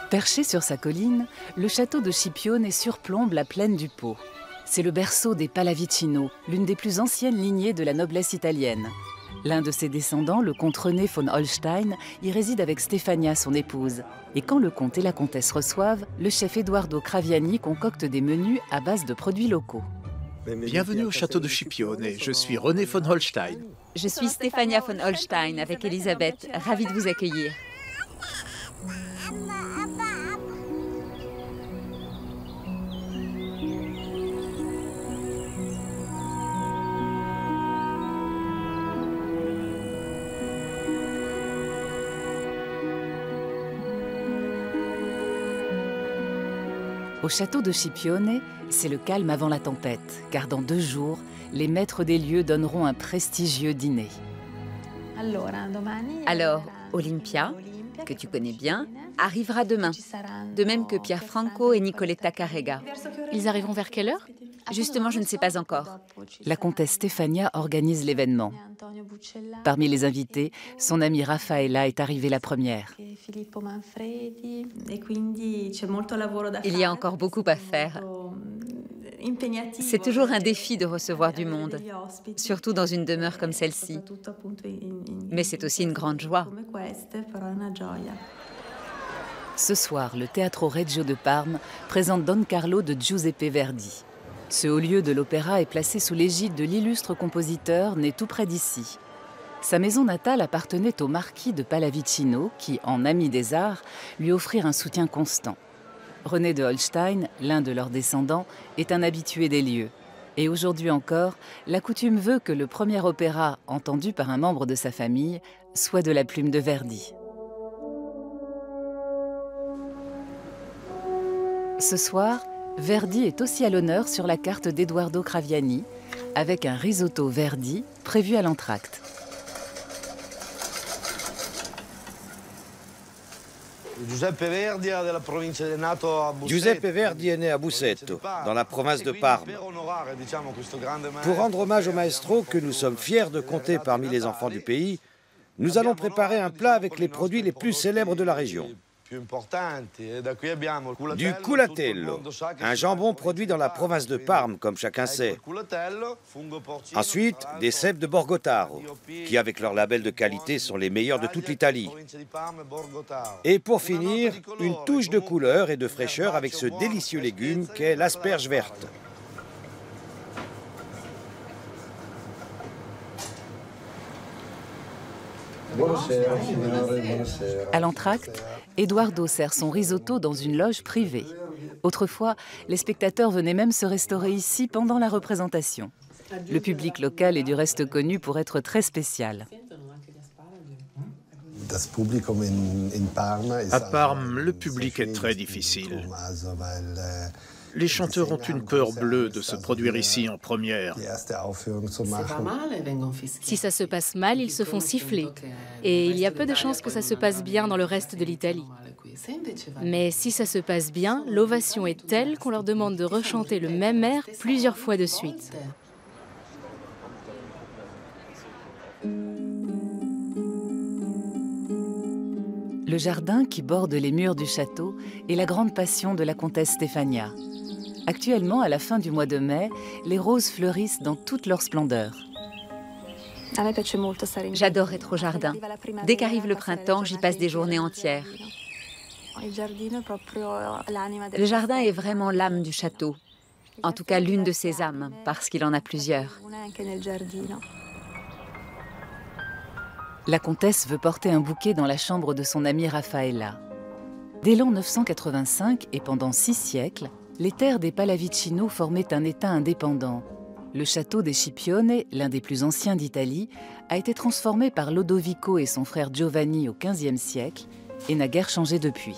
Perché sur sa colline, le château de Scipione surplombe la plaine du Pô. C'est le berceau des Pallavicino, l'une des plus anciennes lignées de la noblesse italienne. L'un de ses descendants, le comte René von Holstein, y réside avec Stefania, son épouse. Et quand le comte et la comtesse reçoivent, le chef Edoardo Craviani concocte des menus à base de produits locaux. Bienvenue au château de Scipione, je suis René von Holstein. Je suis Stefania von Holstein avec Elisabeth, ravie de vous accueillir. Au château de Scipione, c'est le calme avant la tempête, car dans 2 jours, les maîtres des lieux donneront un prestigieux dîner. Alors, Olympia, que tu connais bien, arrivera demain, de même que Pierre Franco et Nicoletta Carrega. Ils arriveront vers quelle heure? Justement, je ne sais pas encore. La comtesse Stefania organise l'événement. Parmi les invités, son amie Raffaella est arrivée la première. Il y a encore beaucoup à faire. C'est toujours un défi de recevoir du monde, surtout dans une demeure comme celle-ci. Mais c'est aussi une grande joie. Ce soir, le Teatro Regio de Parme présente Don Carlo de Giuseppe Verdi. Ce haut lieu de l'opéra est placé sous l'égide de l'illustre compositeur né tout près d'ici. Sa maison natale appartenait au marquis de Pallavicino qui, en ami des arts, lui offrirent un soutien constant. René de Holstein, l'un de leurs descendants, est un habitué des lieux. Et aujourd'hui encore, la coutume veut que le premier opéra, entendu par un membre de sa famille, soit de la plume de Verdi. Ce soir, Verdi est aussi à l'honneur sur la carte d'Edoardo Craviani, avec un risotto Verdi prévu à l'entracte. Giuseppe Verdi est né à Busseto, dans la province de Parme. Pour rendre hommage au maestro que nous sommes fiers de compter parmi les enfants du pays, nous allons préparer un plat avec les produits les plus célèbres de la région. Du culatello, un jambon produit dans la province de Parme, comme chacun sait. Ensuite, des cèpes de Borgotaro, qui avec leur label de qualité sont les meilleurs de toute l'Italie. Et pour finir, une touche de couleur et de fraîcheur avec ce délicieux légume qu'est l'asperge verte. À l'entracte, Edoardo sert son risotto dans une loge privée. Autrefois, les spectateurs venaient même se restaurer ici pendant la représentation. Le public local est du reste connu pour être très spécial. À Parme, le public est très difficile. Les chanteurs ont une peur bleue de se produire ici en première. Si ça se passe mal, ils se font siffler. Et il y a peu de chances que ça se passe bien dans le reste de l'Italie. Mais si ça se passe bien, l'ovation est telle qu'on leur demande de rechanter le même air plusieurs fois de suite. Le jardin qui borde les murs du château est la grande passion de la comtesse Stefania. Actuellement, à la fin du mois de mai, les roses fleurissent dans toute leur splendeur. J'adore être au jardin. Dès qu'arrive le printemps, j'y passe des journées entières. Le jardin est vraiment l'âme du château. En tout cas, l'une de ses âmes, parce qu'il en a plusieurs. La comtesse veut porter un bouquet dans la chambre de son amie Raffaella. Dès l'an 985 et pendant 6 siècles, les terres des Pallavicino formaient un État indépendant. Le château des Scipione, l'un des plus anciens d'Italie, a été transformé par Lodovico et son frère Giovanni au XVe siècle et n'a guère changé depuis.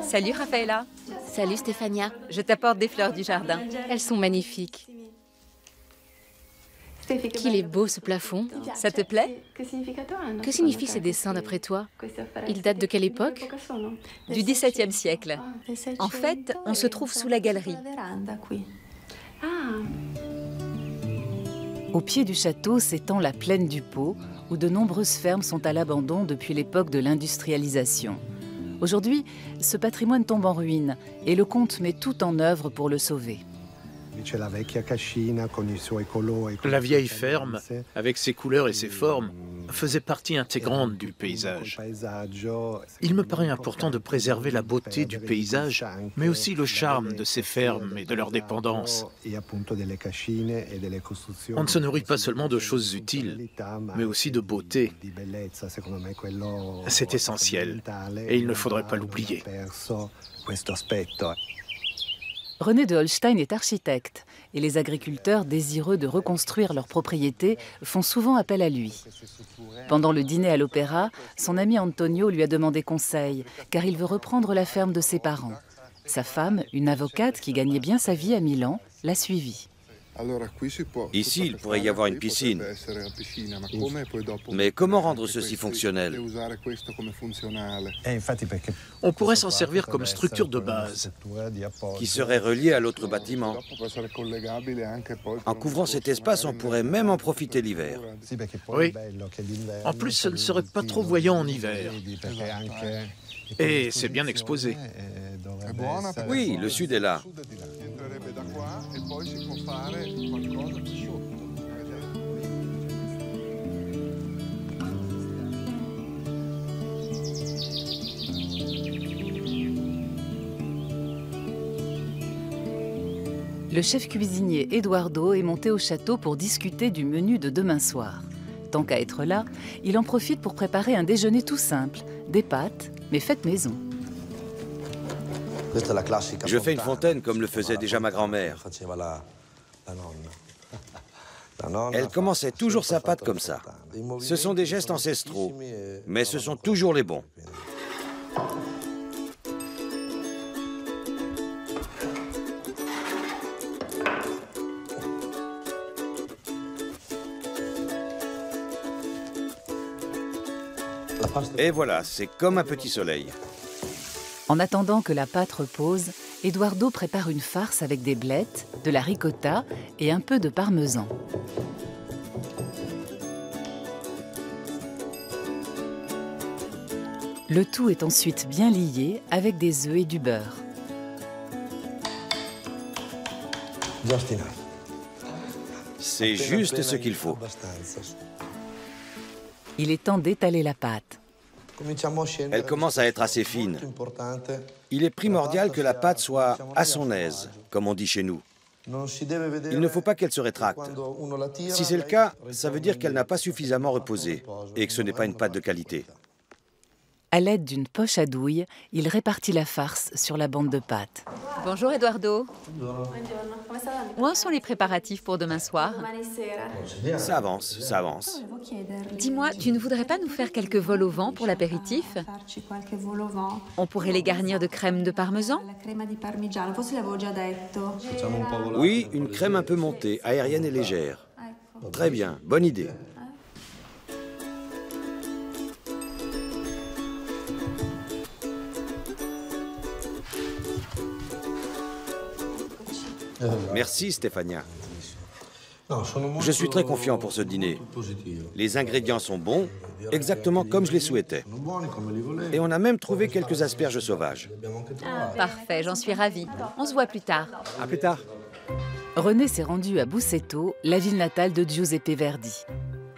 Salut Raffaella. Salut Stefania. Je t'apporte des fleurs du jardin. Elles sont magnifiques. Qu'il est beau ce plafond. Ça te plaît? Que signifient ces dessins d'après toi? Ils datent de quelle époque? Du XVIIe siècle. En fait, on se trouve sous la galerie. Au pied du château s'étend la plaine du Pô, où de nombreuses fermes sont à l'abandon depuis l'époque de l'industrialisation. Aujourd'hui, ce patrimoine tombe en ruine et le comte met tout en œuvre pour le sauver. La vieille ferme, avec ses couleurs et ses formes, faisait partie intégrante du paysage. Il me paraît important de préserver la beauté du paysage, mais aussi le charme de ces fermes et de leurs dépendances. On ne se nourrit pas seulement de choses utiles, mais aussi de beauté. C'est essentiel, et il ne faudrait pas l'oublier. René de Holstein est architecte et les agriculteurs désireux de reconstruire leur propriété font souvent appel à lui. Pendant le dîner à l'opéra, son ami Antonio lui a demandé conseil car il veut reprendre la ferme de ses parents. Sa femme, une avocate qui gagnait bien sa vie à Milan, l'a suivi. Ici, il pourrait y avoir une piscine. Mais comment rendre ceci fonctionnel? On pourrait s'en servir comme structure de base. Qui serait reliée à l'autre bâtiment. En couvrant cet espace, on pourrait même en profiter l'hiver. Oui. En plus, ce ne serait pas trop voyant en hiver. Et c'est bien exposé. Oui, le sud est là. Le chef cuisinier Eduardo est monté au château pour discuter du menu de demain soir. Tant qu'à être là, il en profite pour préparer un déjeuner tout simple, des pâtes, mais faites maison. Je fais une fontaine comme le faisait déjà ma grand-mère. Elle commençait toujours sa pâte comme ça. Ce sont des gestes ancestraux, mais ce sont toujours les bons. Et voilà, c'est comme un petit soleil. En attendant que la pâte repose, Eduardo prépare une farce avec des blettes, de la ricotta et un peu de parmesan. Le tout est ensuite bien lié avec des œufs et du beurre. C'est juste ce qu'il faut. Il est temps d'étaler la pâte. Elle commence à être assez fine. Il est primordial que la pâte soit à son aise, comme on dit chez nous. Il ne faut pas qu'elle se rétracte. Si c'est le cas, ça veut dire qu'elle n'a pas suffisamment reposé et que ce n'est pas une pâte de qualité. À l'aide d'une poche à douille, il répartit la farce sur la bande de pâte. Bonjour Eduardo. Où en sont les préparatifs pour demain soir? Ça avance, ça avance. Dis-moi, tu ne voudrais pas nous faire quelques vols au vent pour l'apéritif? On pourrait les garnir de crème de parmesan? Oui, une crème un peu montée, aérienne et légère. Très bien, bonne idée. Merci Stéphania. Je suis très confiant pour ce dîner. Les ingrédients sont bons, exactement comme je les souhaitais. Et on a même trouvé quelques asperges sauvages. Parfait, j'en suis ravie. On se voit plus tard. À plus tard. René s'est rendu à Busseto, la ville natale de Giuseppe Verdi.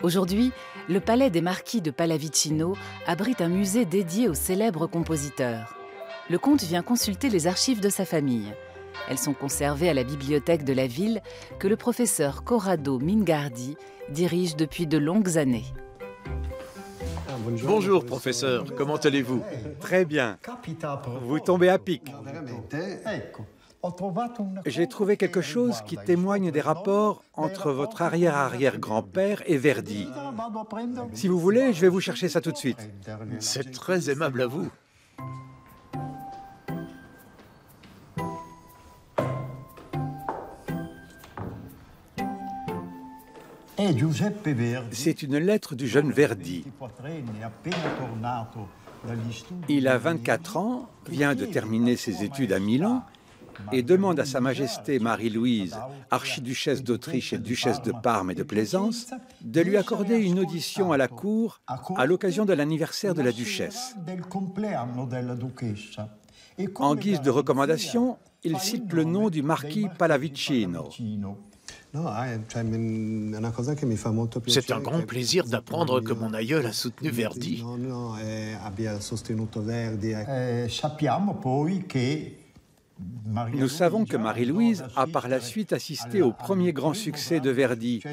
Aujourd'hui, le palais des marquis de Pallavicino abrite un musée dédié au célèbre compositeur. Le comte vient consulter les archives de sa famille. Elles sont conservées à la bibliothèque de la ville que le professeur Corrado Mingardi dirige depuis de longues années. Bonjour, professeur. Comment allez-vous? Très bien. Vous tombez à pic. J'ai trouvé quelque chose qui témoigne des rapports entre votre arrière-arrière-grand-père et Verdi. Si vous voulez, je vais vous chercher ça tout de suite. C'est très aimable à vous. C'est une lettre du jeune Verdi. Il a 24 ans, vient de terminer ses études à Milan et demande à Sa Majesté Marie-Louise, archiduchesse d'Autriche et duchesse de Parme et de Plaisance, de lui accorder une audition à la cour à l'occasion de l'anniversaire de la duchesse. En guise de recommandation, il cite le nom du marquis Pallavicino. C'est un grand plaisir d'apprendre que mon aïeul a soutenu Verdi. Nous savons que Marie-Louise a par la suite assisté au premier grand succès de Verdi,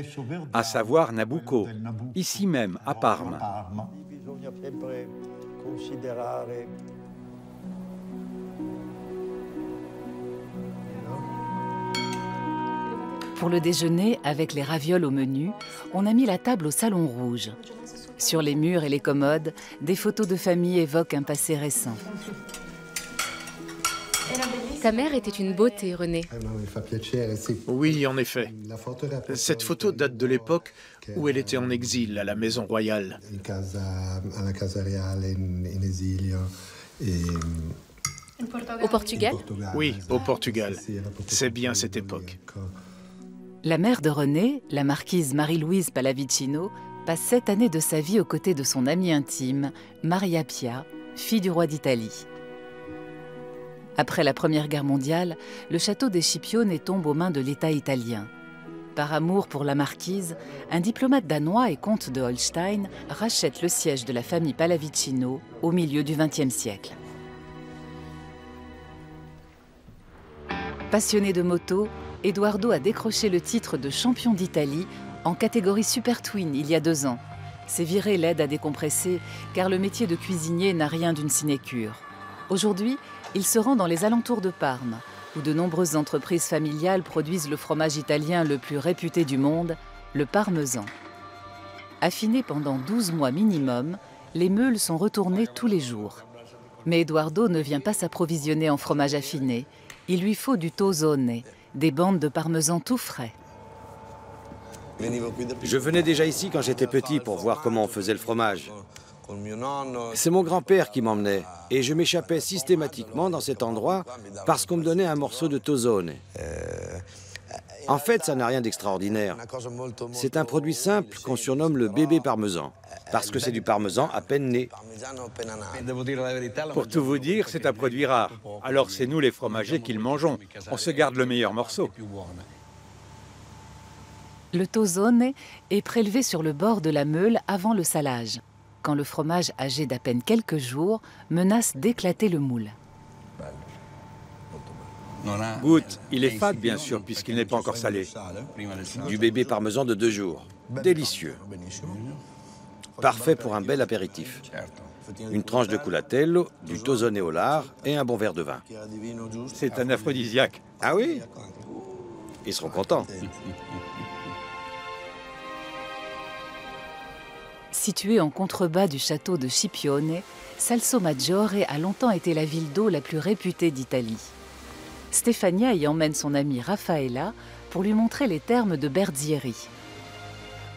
à savoir Nabucco, ici même, à Parme. Pour le déjeuner, avec les ravioles au menu, on a mis la table au Salon Rouge. Sur les murs et les commodes, des photos de famille évoquent un passé récent. Ta mère était une beauté, René. Oui, en effet. Cette photo date de l'époque où elle était en exil à la Maison Royale. Au Portugal? Oui, au Portugal. C'est bien cette époque. La mère de René, la marquise Marie-Louise Pallavicino, passe 7 années de sa vie aux côtés de son amie intime, Maria Pia, fille du roi d'Italie. Après la Première Guerre mondiale, le château des Scipione tombe aux mains de l'État italien. Par amour pour la marquise, un diplomate danois et comte de Holstein rachète le siège de la famille Pallavicino au milieu du XXe siècle. Passionné de moto, Edoardo a décroché le titre de champion d'Italie en catégorie Super Twin il y a 2 ans. Ces virées l'aident à décompresser car le métier de cuisinier n'a rien d'une sinécure. Aujourd'hui, il se rend dans les alentours de Parme, où de nombreuses entreprises familiales produisent le fromage italien le plus réputé du monde, le parmesan. Affiné pendant 12 mois minimum, les meules sont retournées tous les jours. Mais Edoardo ne vient pas s'approvisionner en fromage affiné. Il lui faut du tosone, des bandes de parmesan tout frais. Je venais déjà ici quand j'étais petit pour voir comment on faisait le fromage. C'est mon grand-père qui m'emmenait et je m'échappais systématiquement dans cet endroit parce qu'on me donnait un morceau de tosone. En fait, ça n'a rien d'extraordinaire. C'est un produit simple qu'on surnomme le bébé parmesan, parce que c'est du parmesan à peine né. Pour tout vous dire, c'est un produit rare. Alors c'est nous les fromagers qui le mangeons. On se garde le meilleur morceau. Le tosone est prélevé sur le bord de la meule avant le salage, quand le fromage âgé d'à peine quelques jours menace d'éclater le moule. Goûte, il est fade bien sûr, puisqu'il n'est pas encore salé. Du bébé parmesan de 2 jours. Délicieux. Parfait pour un bel apéritif. Une tranche de culatello, du tosone au lard et un bon verre de vin. C'est un aphrodisiaque. Ah oui? Ils seront contents. Située en contrebas du château de Scipione, Salsomaggiore a longtemps été la ville d'eau la plus réputée d'Italie. Stefania y emmène son amie Raffaella pour lui montrer les thermes de Berzieri.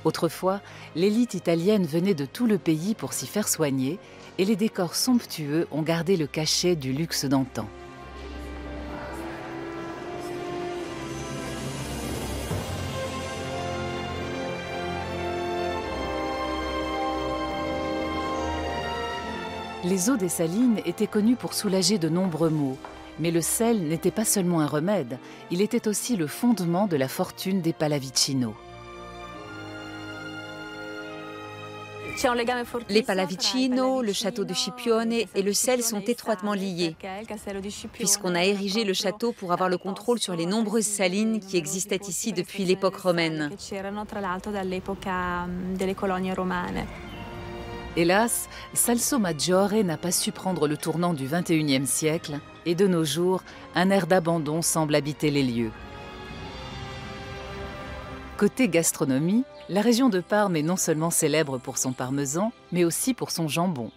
Autrefois, l'élite italienne venait de tout le pays pour s'y faire soigner et les décors somptueux ont gardé le cachet du luxe d'antan. Les eaux des salines étaient connues pour soulager de nombreux maux, mais le sel n'était pas seulement un remède, il était aussi le fondement de la fortune des Pallavicino. Les Pallavicino, le château de Scipione et le sel sont étroitement liés, puisqu'on a érigé le château pour avoir le contrôle sur les nombreuses salines qui existaient ici depuis l'époque romaine. Hélas, Salsomaggiore n'a pas su prendre le tournant du XXIe siècle et de nos jours, un air d'abandon semble habiter les lieux. Côté gastronomie, la région de Parme est non seulement célèbre pour son parmesan, mais aussi pour son jambon.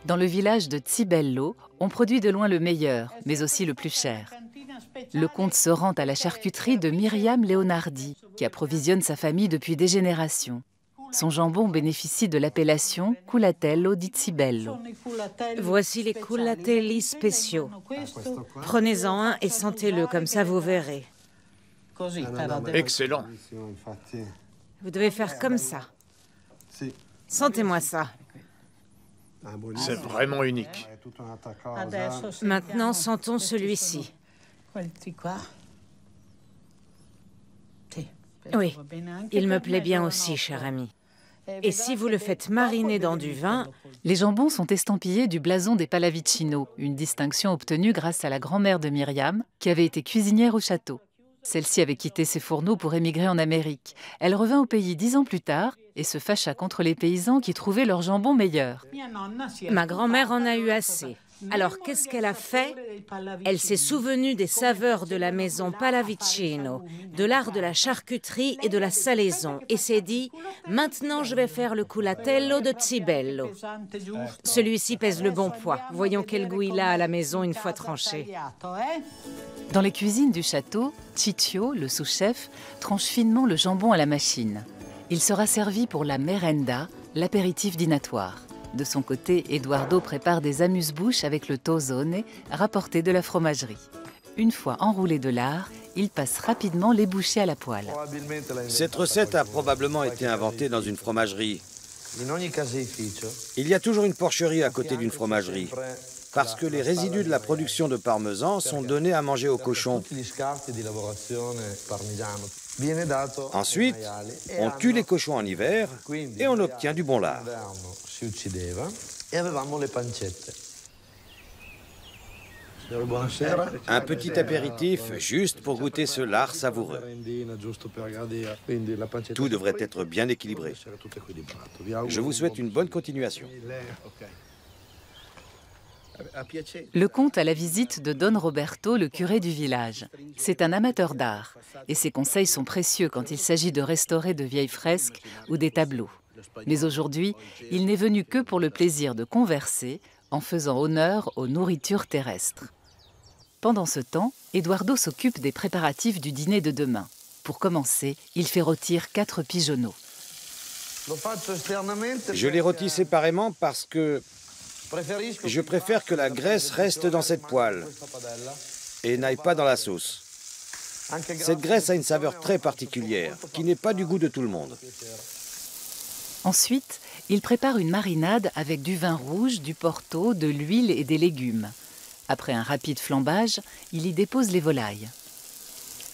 Dans le village de Cibello, on produit de loin le meilleur, mais aussi le plus cher. Le comte se rend à la charcuterie de Myriam Leonardi, qui approvisionne sa famille depuis des générations. Son jambon bénéficie de l'appellation Culatello di Cibello. Voici les culatelli spéciaux. Prenez-en un et sentez-le, comme ça vous verrez. Excellent. Vous devez faire comme ça. Sentez-moi ça. C'est vraiment unique. Maintenant, sentons celui-ci. Oui, il me plaît bien aussi, cher ami. Et si vous le faites mariner dans du vin... Les jambons sont estampillés du blason des Pallavicino, une distinction obtenue grâce à la grand-mère de Myriam, qui avait été cuisinière au château. Celle-ci avait quitté ses fourneaux pour émigrer en Amérique. Elle revint au pays 10 ans plus tard et se fâcha contre les paysans qui trouvaient leur jambon meilleur. Ma grand-mère en a eu assez. Alors, qu'est-ce qu'elle a fait? Elle s'est souvenue des saveurs de la maison Pallavicino, de l'art de la charcuterie et de la salaison, et s'est dit « Maintenant, je vais faire le culatello de Cibello ». Celui-ci pèse le bon poids. Voyons quel goût il a à la maison une fois tranché. Dans les cuisines du château, Ciccio, le sous-chef, tranche finement le jambon à la machine. Il sera servi pour la merenda, l'apéritif dînatoire. De son côté, Eduardo prépare des amuse-bouches avec le tozone, rapporté de la fromagerie. Une fois enroulé de lard, il passe rapidement les bouchées à la poêle. Cette recette a probablement été inventée dans une fromagerie. Il y a toujours une porcherie à côté d'une fromagerie, parce que les résidus de la production de parmesan sont donnés à manger aux cochons. Ensuite, on tue les cochons en hiver et on obtient du bon lard. Un petit apéritif juste pour goûter ce lard savoureux. Tout devrait être bien équilibré. Je vous souhaite une bonne continuation. Le comte a la visite de Don Roberto, le curé du village. C'est un amateur d'art et ses conseils sont précieux quand il s'agit de restaurer de vieilles fresques ou des tableaux. Mais aujourd'hui, il n'est venu que pour le plaisir de converser en faisant honneur aux nourritures terrestres. Pendant ce temps, Eduardo s'occupe des préparatifs du dîner de demain. Pour commencer, il fait rôtir 4 pigeonneaux. Je les rôtis séparément parce que je préfère que la graisse reste dans cette poêle et n'aille pas dans la sauce. Cette graisse a une saveur très particulière qui n'est pas du goût de tout le monde. Ensuite, il prépare une marinade avec du vin rouge, du porto, de l'huile et des légumes. Après un rapide flambage, il y dépose les volailles.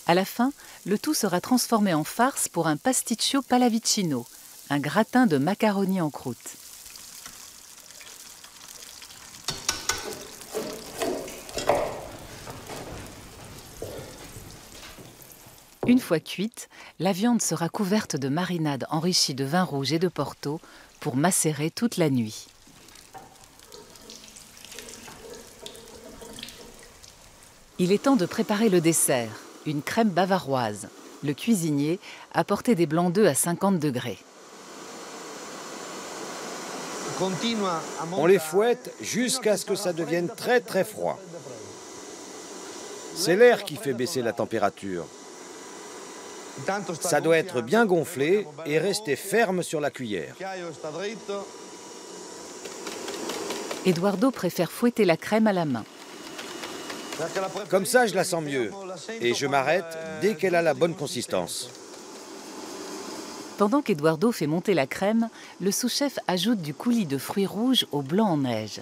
À la fin, le tout sera transformé en farce pour un pasticcio Pallavicino, un gratin de macaroni en croûte. Une fois cuite, la viande sera couverte de marinade enrichie de vin rouge et de porto pour macérer toute la nuit. Il est temps de préparer le dessert, une crème bavaroise. Le cuisinier a porté des blancs d'œufs à 50 degrés. On les fouette jusqu'à ce que ça devienne très très froid. C'est l'air qui fait baisser la température. Ça doit être bien gonflé et rester ferme sur la cuillère. Eduardo préfère fouetter la crème à la main. Comme ça, je la sens mieux et je m'arrête dès qu'elle a la bonne consistance. Pendant qu'Eduardo fait monter la crème, le sous-chef ajoute du coulis de fruits rouges au blanc en neige.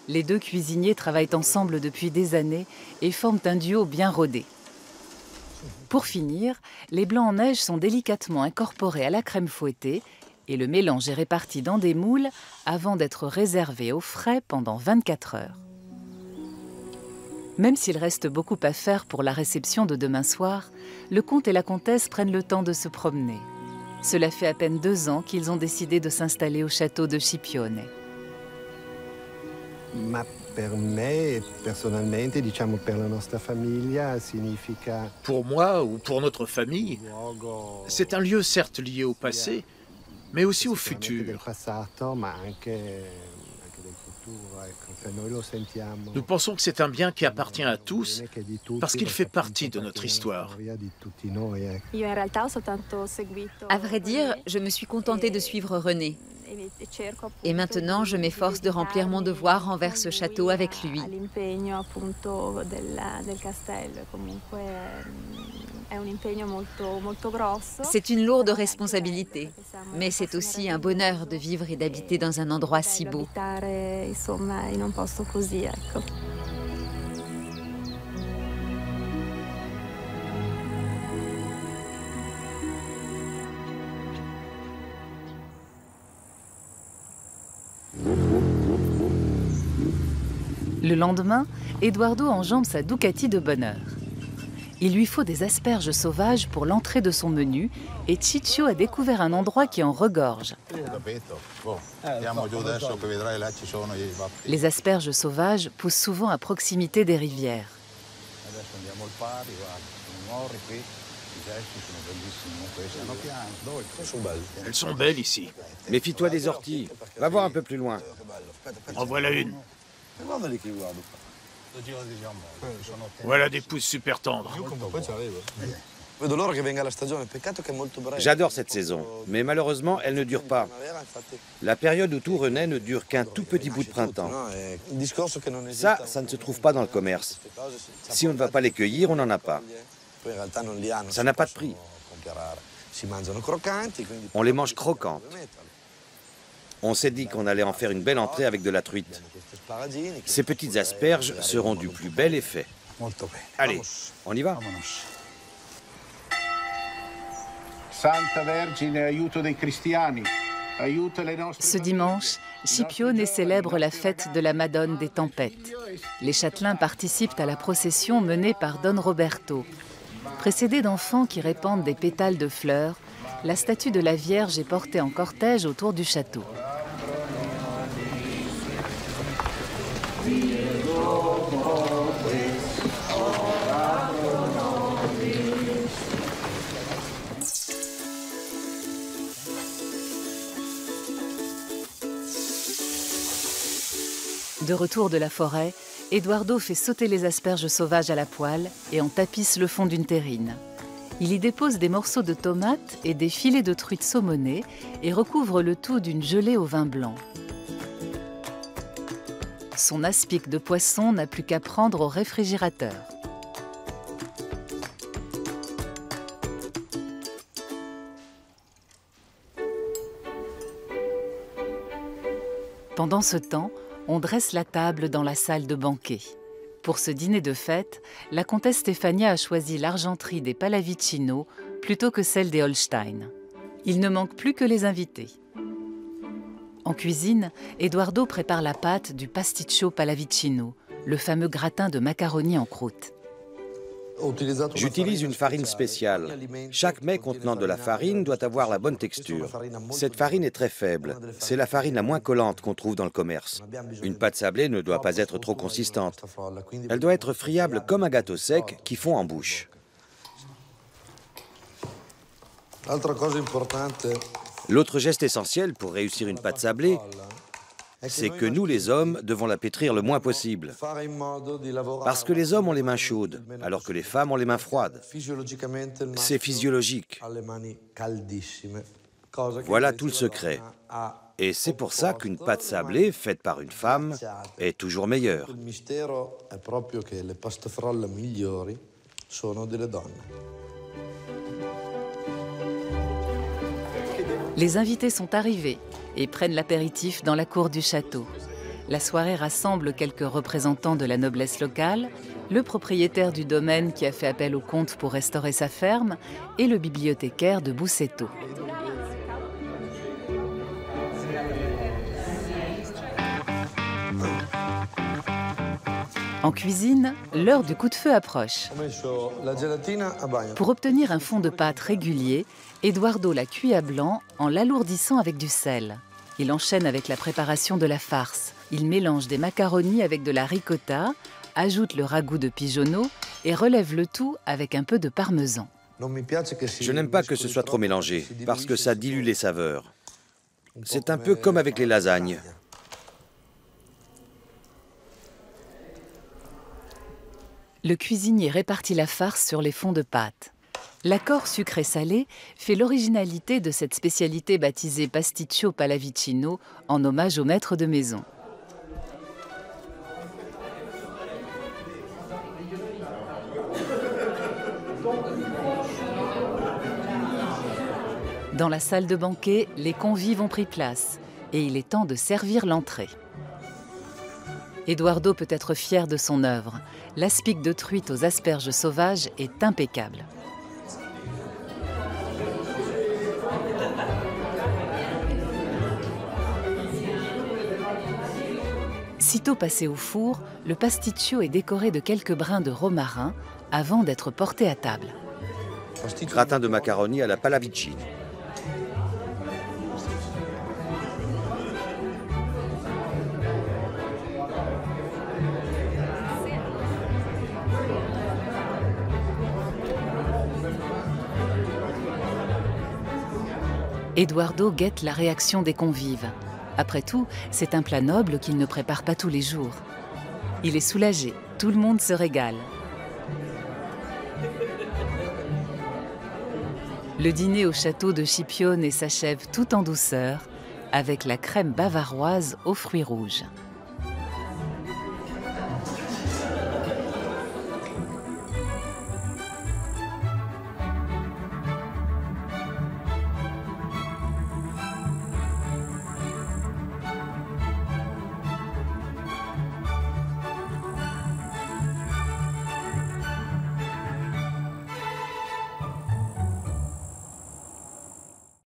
Les deux cuisiniers travaillent ensemble depuis des années et forment un duo bien rodé. Pour finir, les blancs en neige sont délicatement incorporés à la crème fouettée et le mélange est réparti dans des moules avant d'être réservé au frais pendant 24 heures. Même s'il reste beaucoup à faire pour la réception de demain soir, le comte et la comtesse prennent le temps de se promener. Cela fait à peine 2 ans qu'ils ont décidé de s'installer au château de Scipione. Pour moi ou pour notre famille, c'est un lieu certes lié au passé, mais aussi au futur. Nous pensons que c'est un bien qui appartient à tous parce qu'il fait partie de notre histoire. À vrai dire, je me suis contentée de suivre René. Et maintenant, je m'efforce de remplir mon devoir envers ce château avec lui. C'est une lourde responsabilité, mais c'est aussi un bonheur de vivre et d'habiter dans un endroit si beau. Le lendemain, Eduardo enjambe sa Ducati de bonne heure. Il lui faut des asperges sauvages pour l'entrée de son menu et Ciccio a découvert un endroit qui en regorge. Les asperges sauvages poussent souvent à proximité des rivières. Elles sont belles ici. Méfie-toi des orties. Va voir un peu plus loin. En voilà une. Voilà des pousses super tendres. J'adore cette saison, mais malheureusement, elle ne dure pas. La période où tout renaît ne dure qu'un tout petit bout de printemps. Ça ne se trouve pas dans le commerce. Si on ne va pas les cueillir, on n'en a pas. Ça n'a pas de prix. On les mange croquantes. On s'est dit qu'on allait en faire une belle entrée avec de la truite. Ces petites asperges seront du plus bel effet. Allez, on y va. Ce dimanche, Scipione célèbre la fête de la Madone des Tempêtes. Les châtelains participent à la procession menée par Don Roberto. Précédée d'enfants qui répandent des pétales de fleurs, la statue de la Vierge est portée en cortège autour du château. De retour de la forêt, Eduardo fait sauter les asperges sauvages à la poêle et en tapisse le fond d'une terrine. Il y dépose des morceaux de tomates et des filets de truite saumonée et recouvre le tout d'une gelée au vin blanc. Son aspic de poisson n'a plus qu'à prendre au réfrigérateur. Pendant ce temps, on dresse la table dans la salle de banquet. Pour ce dîner de fête, la comtesse Stefania a choisi l'argenterie des Pallavicino plutôt que celle des Holstein. Il ne manque plus que les invités. En cuisine, Eduardo prépare la pâte du pasticcio Pallavicino, le fameux gratin de macaroni en croûte. J'utilise une farine spéciale. Chaque mets contenant de la farine doit avoir la bonne texture. Cette farine est très faible. C'est la farine la moins collante qu'on trouve dans le commerce. Une pâte sablée ne doit pas être trop consistante. Elle doit être friable comme un gâteau sec qui fond en bouche. L'autre geste essentiel pour réussir une pâte sablée, c'est que nous, les hommes, devons la pétrir le moins possible. Parce que les hommes ont les mains chaudes, alors que les femmes ont les mains froides. C'est physiologique. Voilà tout le secret. Et c'est pour ça qu'une pâte sablée faite par une femme est toujours meilleure. Les invités sont arrivés et prennent l'apéritif dans la cour du château. La soirée rassemble quelques représentants de la noblesse locale, le propriétaire du domaine qui a fait appel au comte pour restaurer sa ferme et le bibliothécaire de Busseto. En cuisine, l'heure du coup de feu approche. Pour obtenir un fond de pâte régulier, Eduardo la cuit à blanc en l'alourdissant avec du sel. Il enchaîne avec la préparation de la farce. Il mélange des macaronis avec de la ricotta, ajoute le ragoût de pigeonneau et relève le tout avec un peu de parmesan. Je n'aime pas que ce soit trop mélangé, parce que ça dilue les saveurs. C'est un peu comme avec les lasagnes. Le cuisinier répartit la farce sur les fonds de pâte. L'accord sucré-salé fait l'originalité de cette spécialité baptisée pasticcio pallavicino en hommage au maître de maison. Dans la salle de banquet, les convives ont pris place et il est temps de servir l'entrée. Eduardo peut être fier de son œuvre. L'aspic de truite aux asperges sauvages est impeccable. Sitôt passé au four, le pasticcio est décoré de quelques brins de romarin avant d'être porté à table. Gratin de macaroni à la pallavicino. Eduardo guette la réaction des convives. Après tout, c'est un plat noble qu'il ne prépare pas tous les jours. Il est soulagé, tout le monde se régale. Le dîner au château de Scipione s'achève tout en douceur avec la crème bavaroise aux fruits rouges.